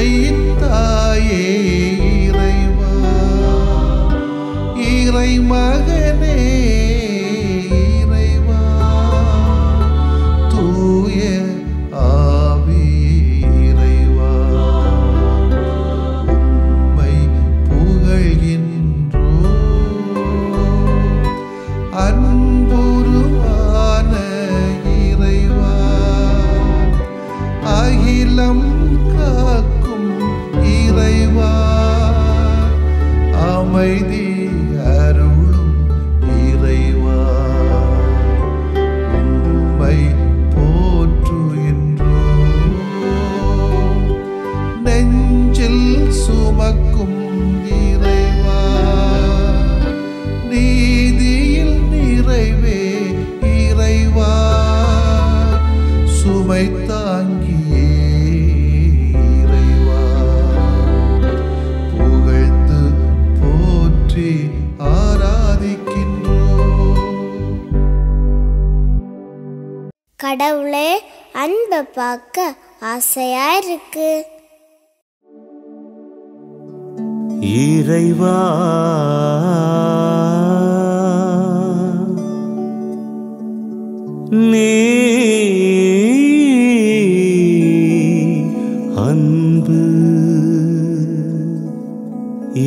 உண்மையின் தாயே இறைவா, இறை மகனே இறைவா, தூய ஆவியே இறைவா, உம்மை புகழ்கின்றோம். அன்புருவான இறைவா, அகிலம் காக்கும் இறைவா, அமைதி அருளும் இறைவா, உம்மை போற்றுகின்றோம். நெஞ்சில் சுமக்கும் இறைவா, நீதியில் நிறைவே இறைவா, சுமை தாங்கியே இறைவா, புகழ்ந்து போற்றி ஆராதிக்கின்றோம். கடவுளே, அன்பை பார்க்க ஆசையா இருக்கு. இறைவா, நீ அன்பு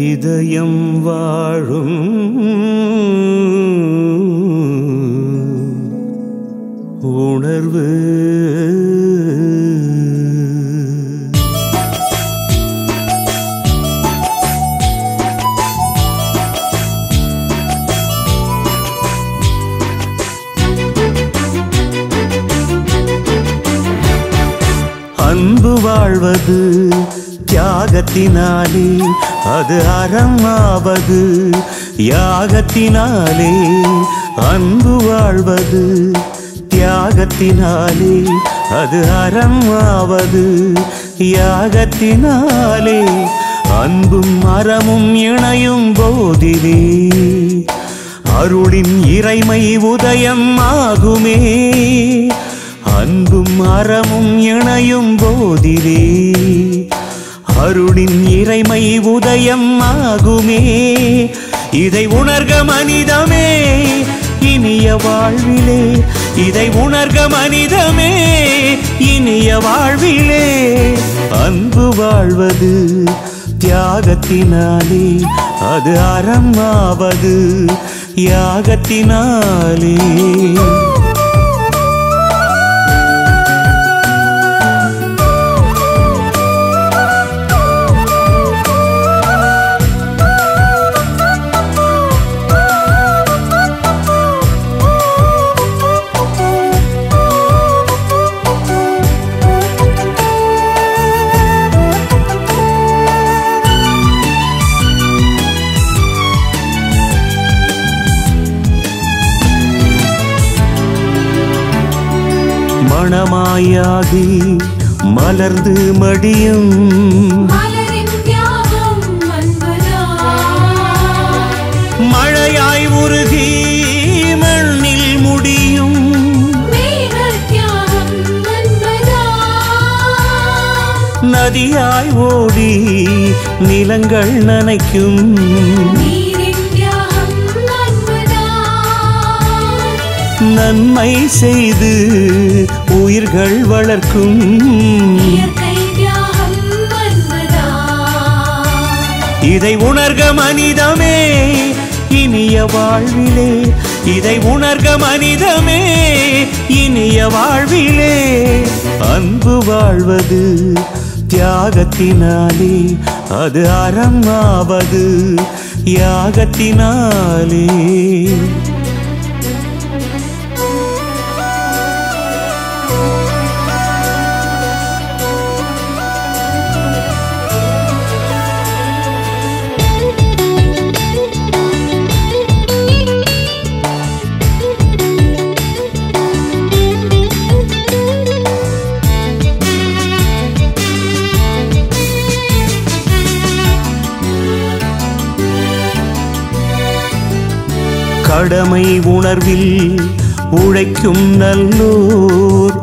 இதயம் வாழும் உணர்வு. அன்பு வாழ்வது தியாகத்தினாலே, அது அறமாவது யாகத்தினாலே. அன்பு வாழ்வது தியாகத்தினாலே, அது அறமாவது யாகத்தினாலே. அன்பும் அறமும் இணையும் போதிலே அருளின் இறைமை உதயம் ஆகுமே. அன்பும் அறமும் இணையும் போதிலே அருளின் இறைமை உதயம் ஆகுமே. இதை உணர்க மனிதமே இனிய வாழ்விலே, இதை உணர்க மனிதமே இனிய வாழ்விலே. அன்பு வாழ்வது தியாகத்தினாலே, அது அறமாவது யாகத்தினாலே. மணமாயாகி மலர்ந்து மடியும் மழையாய் உருகி மண்ணில் முடியும் நதியாய் ஓடி நிலங்கள் நனைக்கும் நன்மை செய்து உயிர்கள் வளர்க்கும் இதை உணர்க மனிதமே இனிய வாழ்விலே, இதை உணர்க மனிதமே இனிய வாழ்விலே. அன்பு வாழ்வது தியாகத்தினாலே, அது அறமாவது யாகத்தினாலே. கடமை உணர்வில் உழைக்கும் நல்லோர்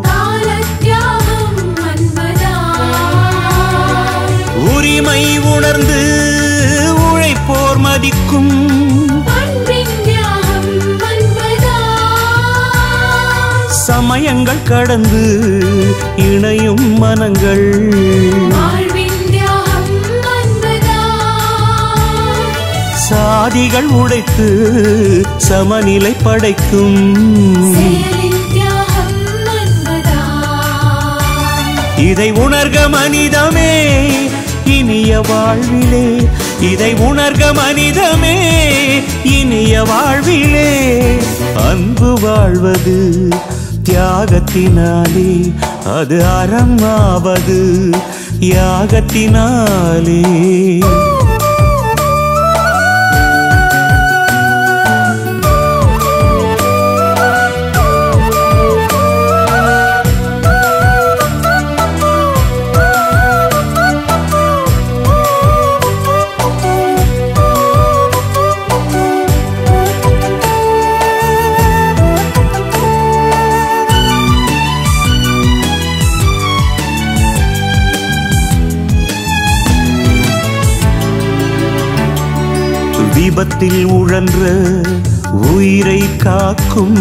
உரிமை உணர்ந்து உழைப்போர் மதிக்கும் சமயங்கள் கடந்து இணையும் மனங்கள் சாதிகள் உடைத்து சமநிலை படைக்கும் இதை உணர்க மனிதமே இனிய வாழ்விலே, இதை உணர்க மனிதமே இனிய வாழ்விலே. அன்பு வாழ்வது தியாகத்தினாலே, அது அறம் ஆவது யாகத்தினாலே. விபத்தில் உழன்ற உயிரை காக்கும்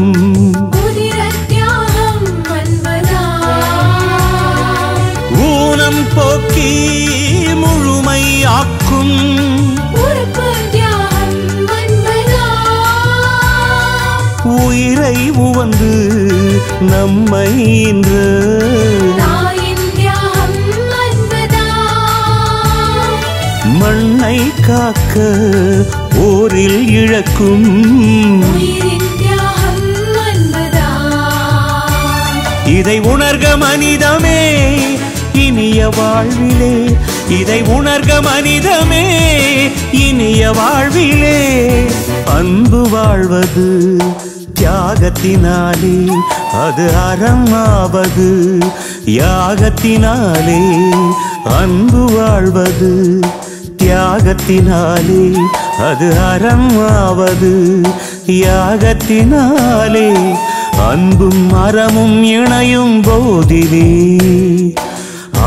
ஊனம் போக்கி முழுமையாக்கும் உயிரை உவந்து நம்மை இன்று மண்ணை காக்க போரில் இழக்கும் இதை உணர்க மனிதமே இனிய வாழ்விலே, இதை உணர்க மனிதமே இனிய வாழ்விலே. அன்பு வாழ்வது தியாகத்தினாலே, அது அறம் ஆவது யாகத்தினாலே. அன்பு வாழ்வது தியாகத்தினாலே, அது அறம் ஆவது யாகத்தினாலே. அன்பும் அறமும் இணையும் போதிலே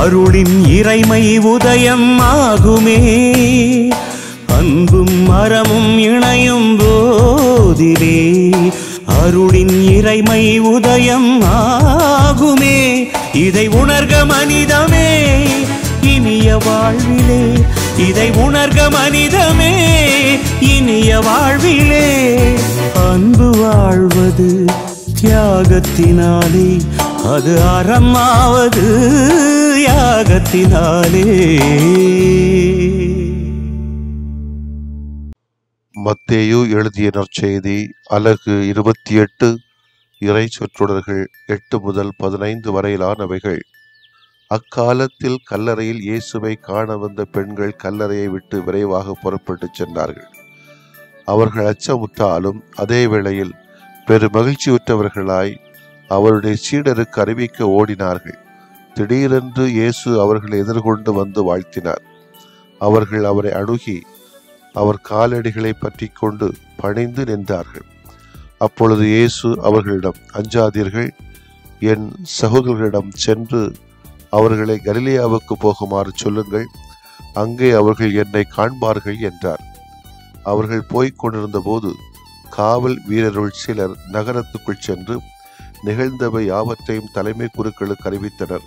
அருளின் இறைமை உதயம் ஆகுமே. அன்பும் அறமும் இணையும் போதிலே அருளின் இறைமை உதயம் ஆகுமே. இதை உணர்க மனிதமே இனிய வாழ்விலே, இதை உணர்க மனிதமே இனிய வாழ்விலே. அன்பு வாழ்வது தியாகத்தினாலே, அது அறமாவது யாகத்தினாலே. மத்தேயு எழுதிய நற்செய்தி அலகு 28 இறை சொற்றொடர்கள் 8 முதல் 15 வரையிலானவைகள். அக்காலத்தில் கல்லறையில் இயேசுவை காண வந்த பெண்கள் கல்லறையை விட்டு விரைவாக புறப்பட்டு சென்றார்கள். அவர்கள் அச்சமுற்றாலும் அதே வேளையில் பெரு மகிழ்ச்சியுற்றவர்களாய் அவருடைய சீடருக்கு அறிவிக்க ஓடினார்கள். திடீரென்று இயேசு அவர்களை எதிர்கொண்டு வந்து வாழ்த்தினார். அவர்கள் அவரை அணுகி அவர் காலடிகளை பற்றி கொண்டு பணிந்து நின்றார்கள். அப்பொழுது இயேசு அவர்களிடம், அஞ்சாதீர்கள், என் சகோதரர்களிடம் சென்று அவர்களை கலிலேயாவுக்கு போகுமாறு சொல்லுங்கள், அங்கே அவர்கள் என்னை காண்பார்கள் என்றார். அவர்கள் போய்க் கொண்டிருந்த போது காவல் வீரருள் சிலர் நகரத்துக்குள் சென்று நிகழ்ந்தவை யாவற்றையும் தலைமை குருக்களுக்கு அறிவித்தனர்.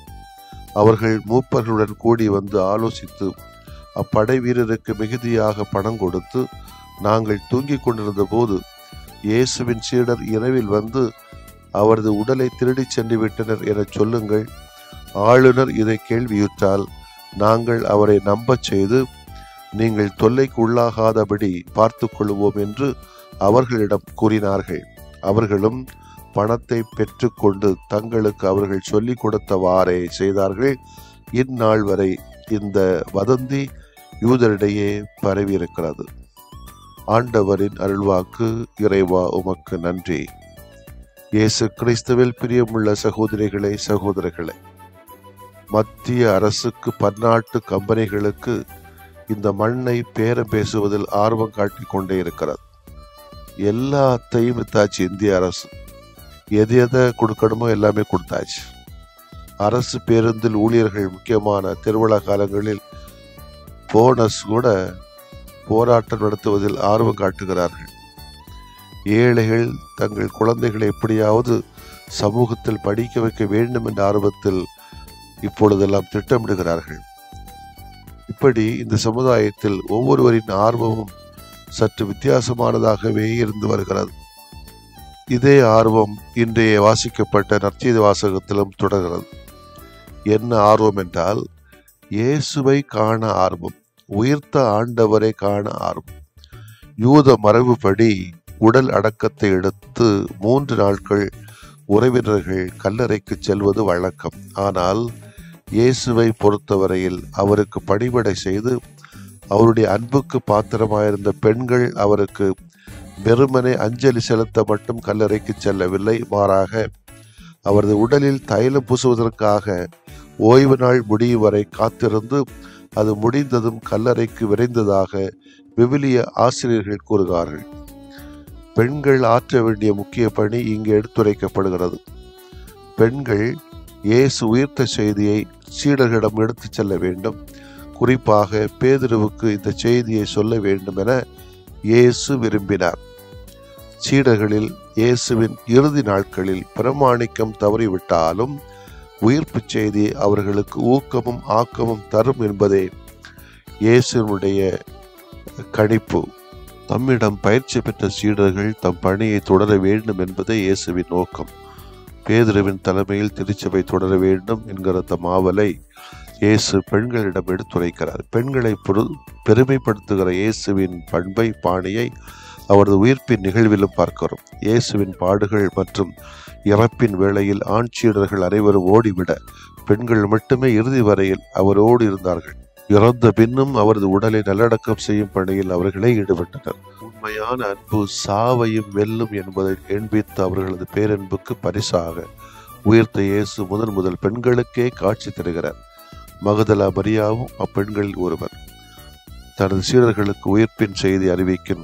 அவர்கள் மூப்பர்களுடன் கூடி வந்து ஆலோசித்து அப்படை வீரருக்கு மிகுதியாக பணம் கொடுத்து, நாங்கள் தூங்கிக் கொண்டிருந்த போது இயேசுவின் சீடர் இரவில் வந்து அவரது உடலை திருடிச் சென்று விட்டனர் என சொல்லுங்கள். ஆளுநர் இதை கேள்வியுற்றால் நாங்கள் அவரை நம்பச் செய்து நீங்கள் தொல்லைக்கு உள்ளாகாதபடி பார்த்து கொள்வோம் என்று அவர்களிடம் கூறினார்கள். அவர்களும் பணத்தை பெற்றுக்கொண்டு தங்களுக்கு அவர்கள் சொல்லிக் கொடுத்தவாறே செய்தார்கள். இந்நாள் வரை இந்த வதந்தி யூதரிடையே பரவியிருக்கிறது. ஆண்டவரின் அருள்வாக்கு. இறைவா உமக்கு நன்றி. இயேசு கிறிஸ்துவில் பிரியமுள்ள சகோதரிகளே, சகோதரர்களே, மத்திய அரசுக்கு பன்னாட்டு கம்பெனிகளுக்கு இந்த மண்ணை பேரம் பேசுவதில் ஆர்வம் காட்டிக் கொண்டே இருக்கிறது. எல்லாத்தையும் வித்தாச்சு. இந்திய அரசு எது எதை கொடுக்கணுமோ எல்லாமே கொடுத்தாச்சு. அரசு பேருந்தில் ஊழியர்கள் முக்கியமான திருவிழா காலங்களில் போனஸ் கூட போராட்டம் நடத்துவதில் ஆர்வம் காட்டுகிறார்கள். ஏழைகள் தங்கள் குழந்தைகளை எப்படியாவது சமூகத்தில் படிக்க வைக்க வேண்டும் என்ற ஆர்வத்தில் இப்பொழுதெல்லாம் திட்டமிடுகிறார்கள். இப்படி இந்த சமுதாயத்தில் ஒவ்வொருவரின் ஆர்வமும் சற்று வித்தியாசமானதாகவே இருந்து வருகிறது. இதே ஆர்வம் இன்றைய வாசிக்கப்பட்ட நற்செய்தி வாசகத்திலும் தொடர்கிறது. என்ன ஆர்வம் என்றால், இயேசுவை காண ஆர்வம், உயிர்த்த ஆண்டவரை காண ஆர்வம். யூத மரபுப்படி உடல் அடக்கத்தை எடுத்து 3 நாட்கள் உறவினர்கள் கல்லறைக்கு செல்வது வழக்கம். ஆனால் இயேசுவை பொறுத்தவரையில் அவருக்கு பணிவிடை செய்து அவருடைய அன்புக்கு பாத்திரமாயிருந்த பெண்கள் அவருக்கு வெறுமனே அஞ்சலி செலுத்த மட்டும் கல்லறைக்கு செல்லவில்லை. மாறாக அவரது உடலில் தைலம் பூசுவதற்காக ஓய்வு நாள் முடியும் வரை காத்திருந்து அது முடிந்ததும் கல்லறைக்கு விரைந்ததாக விவிலிய ஆசிரியர்கள் கூறுகிறார்கள். பெண்கள் ஆற்ற வேண்டிய முக்கிய பணி இங்கு எடுத்துரைக்கப்படுகிறது. பெண்கள் இயேசு உயிர்த்த செய்தியை சீடர்களிடம் எடுத்துச் செல்ல வேண்டும். குறிப்பாக பேதுருவுக்கு இந்த செய்தியை சொல்ல வேண்டும் என இயேசு விரும்பினார். சீடர்களில் இயேசுவின் இறுதி நாட்களில் பிரமாணிக்கம் தவறிவிட்டாலும் உயிர்ப்பு செய்தி அவர்களுக்கு ஊக்கமும் ஆக்கமும் தரும் என்பதே இயேசுனுடைய கணிப்பு. தம்மிடம் பயிற்சி பெற்ற சீடர்கள் தம் பணியை தொடர வேண்டும் என்பதே இயேசுவின் நோக்கம். பேதுருவின் தலைமையில் திருச்சபை தொடர வேண்டும் என்கிற தம் ஆவலை இயேசு பெண்களிடம் எடுத்துரைக்கிறார். பெண்களை பெருமைப்படுத்துகிற இயேசுவின் பண்பை, பாணியை அவரது உயிர்ப்பின் நிகழ்விலும் பார்க்கிறோம். இயேசுவின் பாடுகள் மற்றும் இறப்பின் வேளையில் ஆண் சீடர்கள் அனைவரும் ஓடிவிட பெண்கள் மட்டுமே இறுதி வரையில் அவரோடு இருந்தார்கள். இறந்த பின்னும் அவரது உடலை நல்லடக்கம் செய்யும் பணியில் அவர்களே ஈடுபட்டனர். உண்மையான அன்பு சாவையும் வெல்லும் என்பதை எண்பித்து அவர்களது பேரன்புக்கு பரிசாக உயிர்த்த இயேசு முதல் பெண்களுக்கே காட்சி தருகிறார். மகதலா மரியாவும் அப்பெண்களில் ஒருவர். தனது சீடர்களுக்கு உயிர்ப்பின் செய்தி அறிவிக்கும்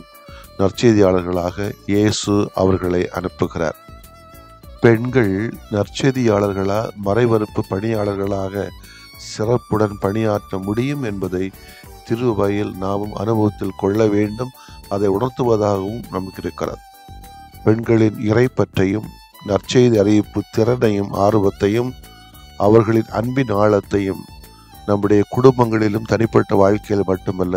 நற்செய்தியாளர்களாக இயேசு அவர்களை அனுப்புகிறார். பெண்கள் நற்செய்தியாளர்களா மறைவறுப்பு பணியாளர்களாக சிறப்புடன் பணியாற்ற முடியும் என்பதை திருவையில் நாமும் அனுபவத்தில் கொள்ள வேண்டும். அதை உணர்த்துவதாகவும் நமக்கு இருக்கிறது. பெண்களின் இறைப்பற்றையும் நற்செய்தி அறிவிப்பு திறனையும் ஆர்வத்தையும் அவர்களின் அன்பின் ஆழத்தையும் நம்முடைய குடும்பங்களிலும் தனிப்பட்ட வாழ்க்கையில் மட்டுமல்ல,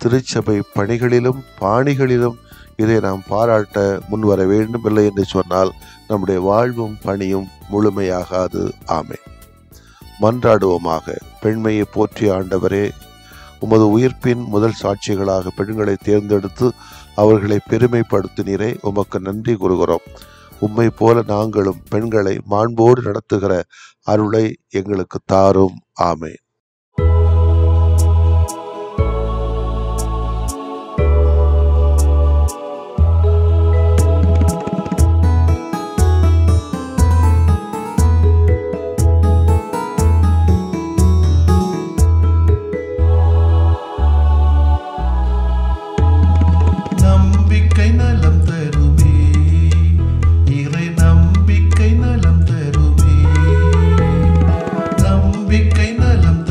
திருச்சபை பணிகளிலும் பாணிகளிலும் இதை நாம் பாராட்ட முன்வர வேண்டும். இல்லை என்று சொன்னால் நம்முடைய வாழ்வும் பணியும் முழுமையாகாது. ஆமென். மன்றாடுவோமாக. பெண்மையை போற்றிய ஆண்டவரே, உமது உயிர்ப்பின் முதல் சாட்சிகளாக பெண்களை தேர்ந்தெடுத்து அவர்களை பெருமைப்படுத்தினீரே, உமக்கு நன்றி கூறுகிறோம். உம்மை போல நாங்களும் பெண்களை மாண்போடு நடத்துகிற அருளை எங்களுக்கு தாரும். ஆமென். நம்பிக்கை நலம் தருமே, இறை நம்பிக்கை நலம் தருமே, நம்பிக்கை நலம்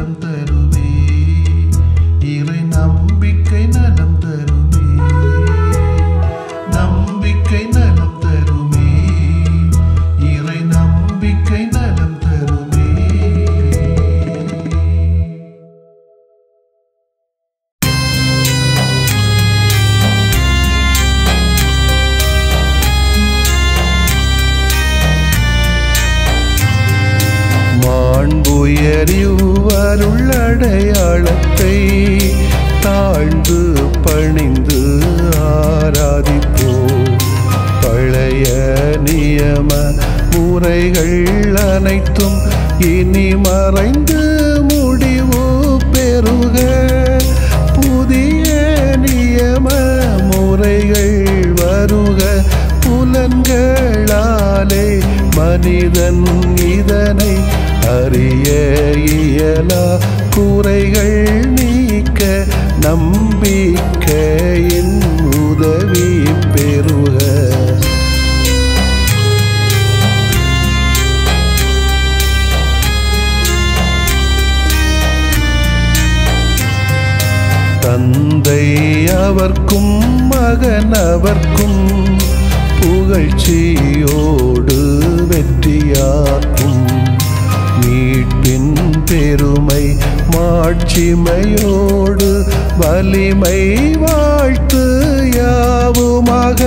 நலம் தருமே, இறை நம்பிக்கை நலம் தருமே, நம்பிக்கை நலம் தருமே, இறை நம்பிக்கை நலம் தருமே. மாண்புயரிவருள்ளடையாளத்தை தாழ்ந்து பணிந்து ஆராதிப்போம். பழைய நியம முறைகள் அனைத்தும் இனி மறைந்து முடிவு பெறுக. புதிய நியம முறைகள் வருக. புலன்களாலே மனிதன் இதனை அறிய இயலா. குறைகள் நீக்க நம்பிக்கையின் உதவி பெறுக. தந்தை அவர்க்கும் மகன் அவர்க்கும் புகழ்ச்சியோடு வெற்றியாக்கும். மீட்பின் பெருமை மாட்சிமையோடு வலிமை வாழ்த்து யாவுமாக.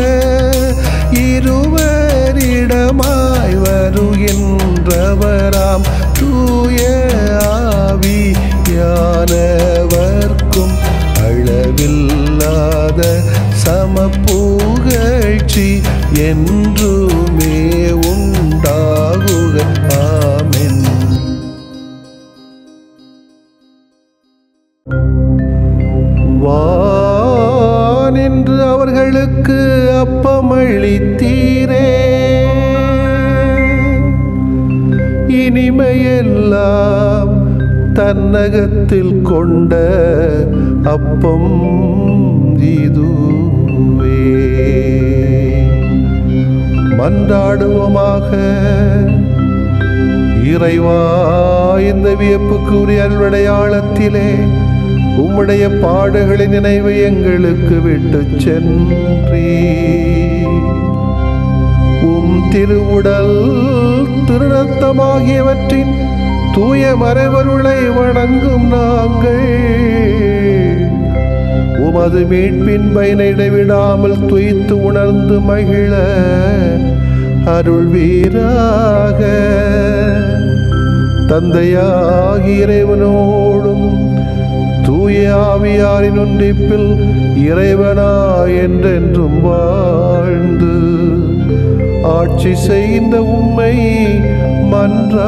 இருவரிடமாய் வருகின்றவராம் தூய ஆவியானவர்க்கும் அளவில்லாத சமப்புகழ்ச்சி என்றுமே உண்டாகுக. ஆமென். வானின்று அவர்களுக்கு அப்பமளித்தீரே, இனிமையெல்லாம் தன்னகத்தில் கொண்ட அப்பம் இதுவே. மன்றாடுவோமாக. இறைவா, இந்த வியப்புக்குரிய அருளடையாளத்திலே உம்முடைய பாடுகளின் நினைவு எங்களுக்கு விட்டு சென்றீ. உம் திருவுடல் திருரத்தமாகியவற்றின் தூய மறைவருளை வணங்கும் நாங்கள் உமது மீட்பின் பயனை இடைவிடாமல் துய்த்து உணர்ந்து மகிழ அருள்வீராக. தந்தையாகிய இறைவனோடும் தூய ஆவியாரின் ஒன்றிப்பில் இறைவனா என்றென்றும் வாழ்ந்து ஆட்சி செய்கின்ற உம்மை மன்றாடுகிறோம்.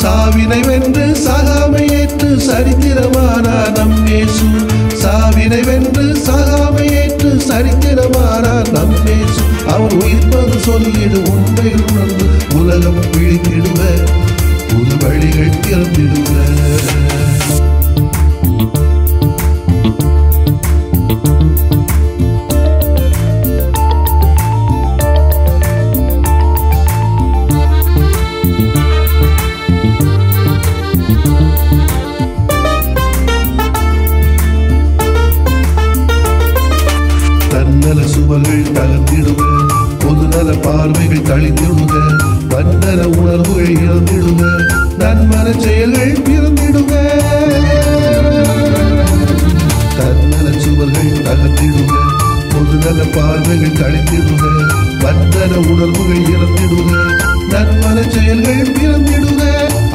சாவினை வென்று சாகாமையேற்று சரித்திரமானார் நம் இயேசு. சாவினை வென்று சாகாமையேற்று சரித்திரமானார் நம் இயேசு. அவர் உயிர்ப்பது சொல்லிடு உண்மை உணர்ந்து உலகம் விழித்திடுவ, புது வழிகள் திறந்திடுவ. பிறந்திடுக, நன்மன செயல்கள் பிறந்திடுக. தன்னல சுவர்கள் தகர்த்திடுக, பொதுநல பார்வைகள் கழித்திடுக, வந்தன உணர்வுகள் இறந்திடுக, நன்மன செயல்கள் பிறந்திடுக.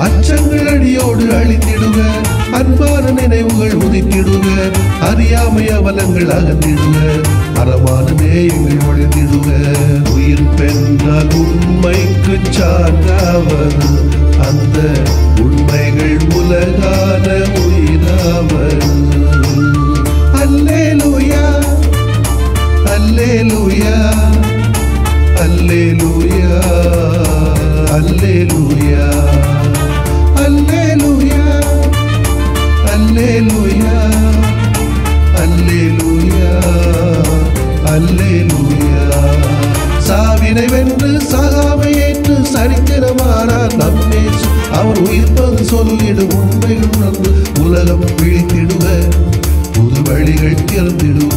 அச்சங்கள் அடியோடு அழிந்திடுக, அன்பான நினைவுகள் உதித்திடுக, அறியாமை அவலங்கள் அகந்திடுக, அறமான நேயங்கள் ஒழிந்திடுக. உயிர் பெற்றால் உண்மைக்கு சான்றாவது, அந்த உண்மைகள் உலகான உயிராவது. அல்லேலூயா அல்லேலூயா அல்லேலூயா அல்லேலூயா அல்லேலூயா அல்லேலூயா அல்லேலூயா அல்லேலூயா. சாவினை வென்று சாகாமை ஏற்று சரித்திரமானார் நம் இயேசு. அவர் உயிர்ப்பது சொல்லிடும் உண்மைகள் உணர்ந்து உலகம் விழித்திடுக, புது வழிகள் திறந்திடுக.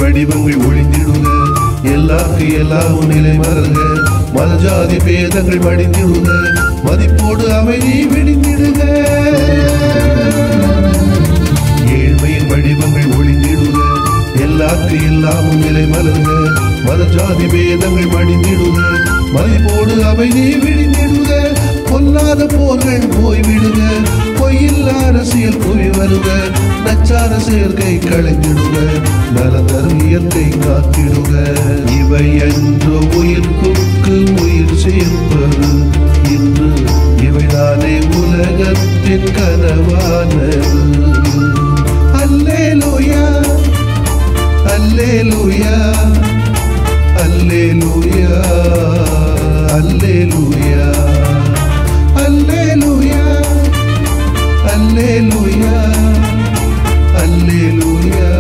வடிவங்கள் ஒழிந்திடுக, எல்லாருக்கு எல்லாவும் நிலை மறக, மதஜாதி பேதங்கள் வடிந்திடுக, மதிப்போடு அமைதி விடிந்திடுக. ஏழ்மையின் வடிவங்கள் ஒழிந்திடுக, எல்லாருக்கு எல்லாவும் நிலை மலர்க, மதஜாதி பேதங்கள் வடிந்திடுக, மதிப்போடு அமைதி விடிந்திடுக. பொல்லாத போர்கள் போய்விடுக, பொய்யில்லா அரசியல் குவி வருக, நச்சார சேர்க்கை களைந்திடுக, நலந்தரும் இயற்கை காத்திடுக. இவை என்று உயிர்ப்புக்கு உயிர் சேர்ப்பது, இன்று இவைதானே உலகத்தின் கனவானது. அல்லேலூயா அல்லேலூயா அல்லேலூயா அல்லேலூயா அல்லேலூயா அல்லேலூயா அல்லேலூயா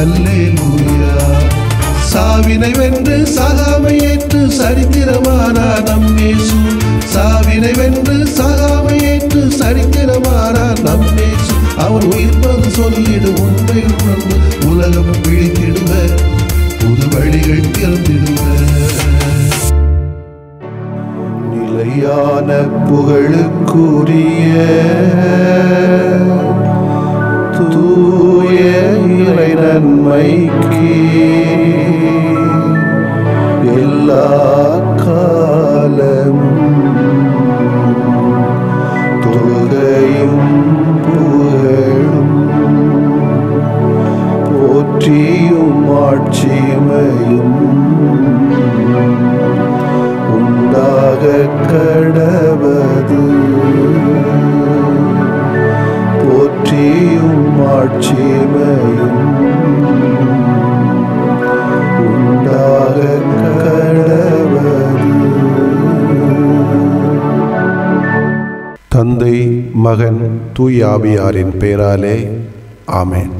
அல்லேலூயா. சாவினை வென்று சாகாமை ஏற்று சரித்திரமானார் நம் இயேசு. சாவினை வென்று சாகாமை ஏற்று சரித்திரமானார் நம் இயேசு. அவர் உயிர்ப்பது சொல்லிடும் உண்மைகள் உணர்ந்து உலகம் விழித்திடுக, புது வழிகள் திறந்திடுக. நிலையான புகழுக்குரிய தூய இறை நன்மைக்கு எல்லா காலமும் தொழுகையும் புகழும் போற்றியும் ஆட்சிமையும் உண்டாக கடவது. போற்றியும் ஆட்சிமையும் உண்டாக கடவது. தந்தை, மகன், தூய ஆவியாரின் பெயராலே ஆமென்.